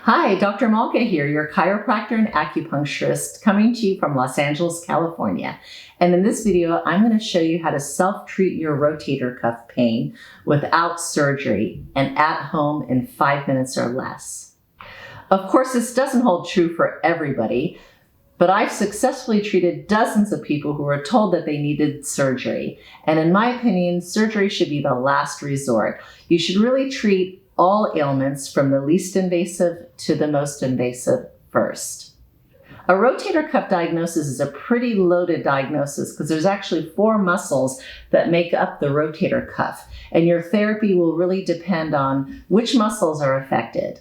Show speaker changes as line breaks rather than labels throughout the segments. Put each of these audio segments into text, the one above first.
Hi, Dr. Malka here, your chiropractor and acupuncturist coming to you from Los Angeles, California. And in this video, I'm going to show you how to self-treat your rotator cuff pain without surgery and at home in 5 minutes or less. Of course, this doesn't hold true for everybody, but I've successfully treated dozens of people who were told that they needed surgery. And in my opinion, surgery should be the last resort. You should really treat all ailments from the least invasive to the most invasive first. A rotator cuff diagnosis is a pretty loaded diagnosis because there's actually 4 muscles that make up the rotator cuff, and your therapy will really depend on which muscles are affected.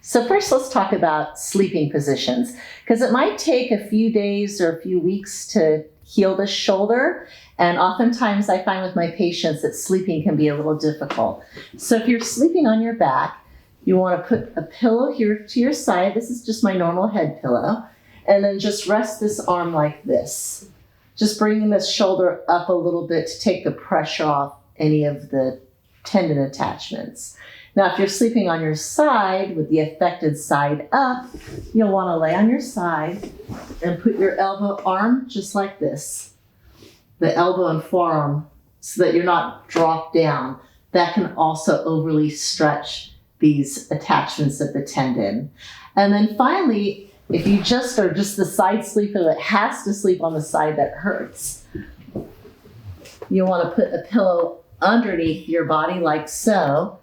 So first, let's talk about sleeping positions, because it might take a few days or a few weeks to heal the shoulder. And oftentimes I find with my patients that sleeping can be a little difficult. So if you're sleeping on your back, you want to put a pillow here to your side. This is just my normal head pillow. And then just rest this arm like this. Just bringing this shoulder up a little bit to take the pressure off any of the tendon attachments. Now, if you're sleeping on your side with the affected side up, you'll want to lay on your side and put your elbow arm just like this. The elbow and forearm so that you're not dropped down. That can also overly stretch these attachments of the tendon. And then finally, if you just are just the side sleeper that has to sleep on the side that hurts, you'll want to put a pillow underneath your body like so,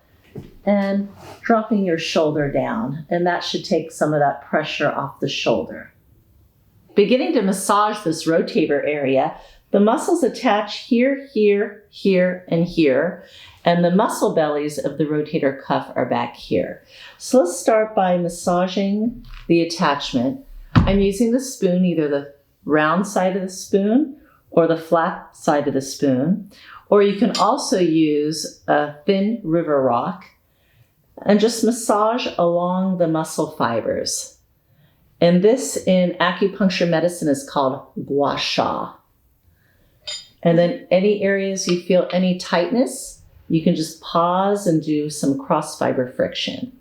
and dropping your shoulder down, and that should take some of that pressure off the shoulder. Beginning to massage this rotator area, the muscles attach here, here, here, and here, and the muscle bellies of the rotator cuff are back here. So let's start by massaging the attachment. I'm using the spoon, either the round side of the spoon or the flat side of the spoon, or you can also use a thin river rock and just massage along the muscle fibers. And this in acupuncture medicine is called gua sha. And then any areas you feel any tightness, you can just pause and do some cross fiber friction.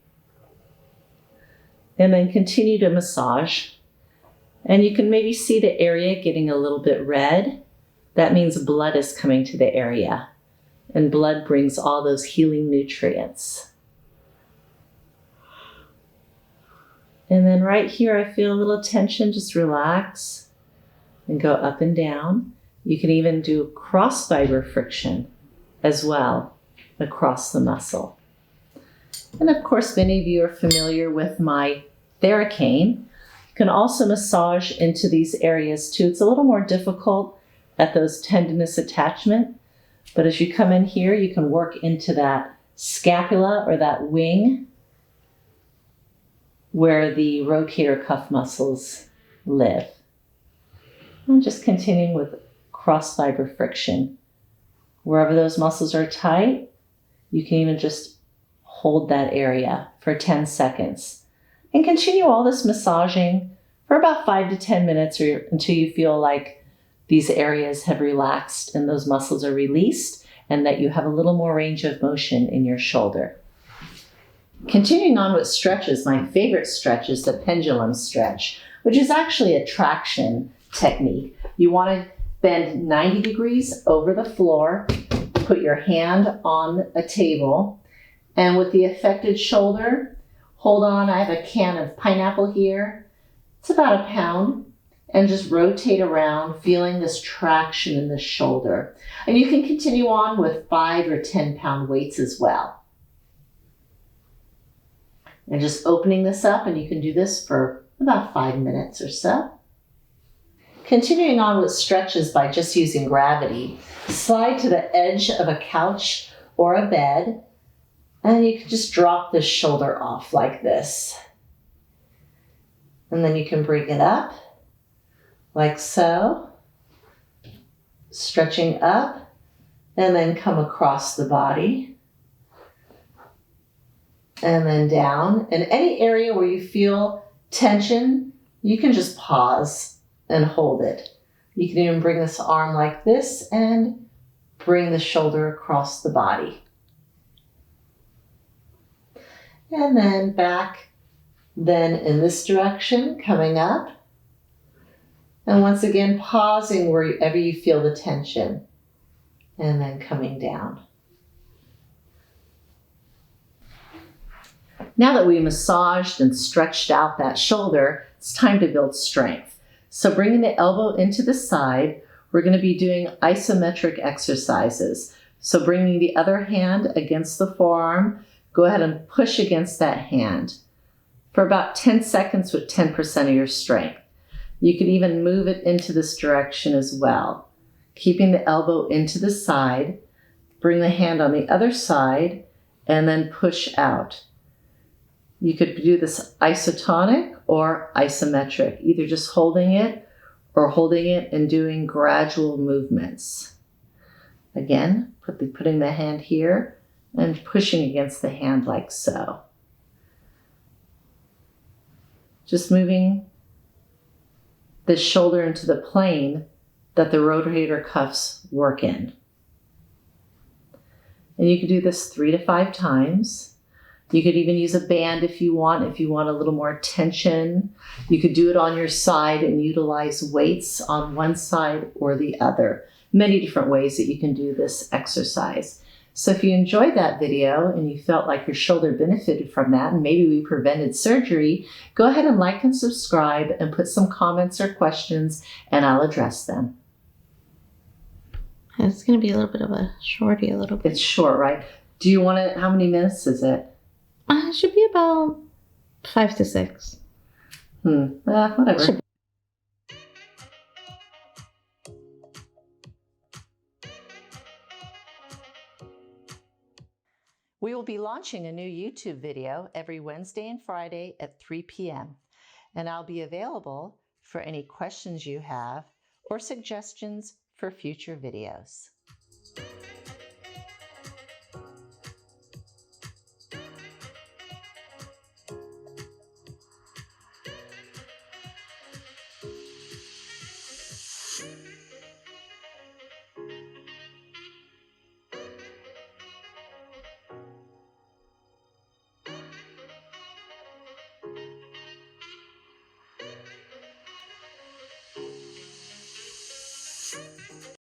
And then continue to massage. And you can maybe see the area getting a little bit red. That means blood is coming to the area. And blood brings all those healing nutrients. And then right here, I feel a little tension. Just relax and go up and down. You can even do cross fiber friction as well across the muscle. And of course, many of you are familiar with my Theracane. You can also massage into these areas too. It's a little more difficult at those tendinous attachment, but as you come in here, you can work into that scapula or that wing where the rotator cuff muscles live. And just continuing with cross fiber friction. Wherever those muscles are tight, you can even just hold that area for 10 seconds. And continue all this massaging for about 5 to 10 minutes or until you feel like these areas have relaxed and those muscles are released and that you have a little more range of motion in your shoulder. Continuing on with stretches, my favorite stretch is the Pendulum Stretch, which is actually a traction technique. You want to bend 90 degrees over the floor, put your hand on a table, and with the affected shoulder, hold on. I have a can of pineapple here. It's about 1 pound, and just rotate around, feeling this traction in the shoulder. And you can continue on with 5 or 10 pound weights as well. And just opening this up, and you can do this for about 5 minutes or so. Continuing on with stretches by just using gravity, slide to the edge of a couch or a bed, and you can just drop the shoulder off like this. And then you can bring it up like so, stretching up, and then come across the body. And then down. And any area where you feel tension, you can just pause and hold it. You can even bring this arm like this and bring the shoulder across the body. And then back Then in this direction, coming up. And once again, pausing wherever you feel the tension. And then coming down. Now that we massaged and stretched out that shoulder, it's time to build strength. So bringing the elbow into the side, we're going to be doing isometric exercises. So bringing the other hand against the forearm, go ahead and push against that hand for about 10 seconds with 10% of your strength. You could even move it into this direction as well. Keeping the elbow into the side, bring the hand on the other side, and then push out. You could do this isotonic or isometric, either just holding it or holding it and doing gradual movements. Again, putting the hand here and pushing against the hand like so. Just moving the shoulder into the plane that the rotator cuffs work in. And you can do this 3 to 5 times. You could even use a band if you want a little more tension. You could do it on your side and utilize weights on one side or the other. Many different ways that you can do this exercise. So if you enjoyed that video and you felt like your shoulder benefited from that and maybe we prevented surgery, go ahead and like and subscribe and put some comments or questions and I'll address them.
It's going to be a little bit of a shorty, a little bit.
It's short, right? Do you want it? How many minutes is it?
It should be about 5 to 6.
Whatever. We will be launching a new YouTube video every Wednesday and Friday at 3 p.m. And I'll be available for any questions you have or suggestions for future videos.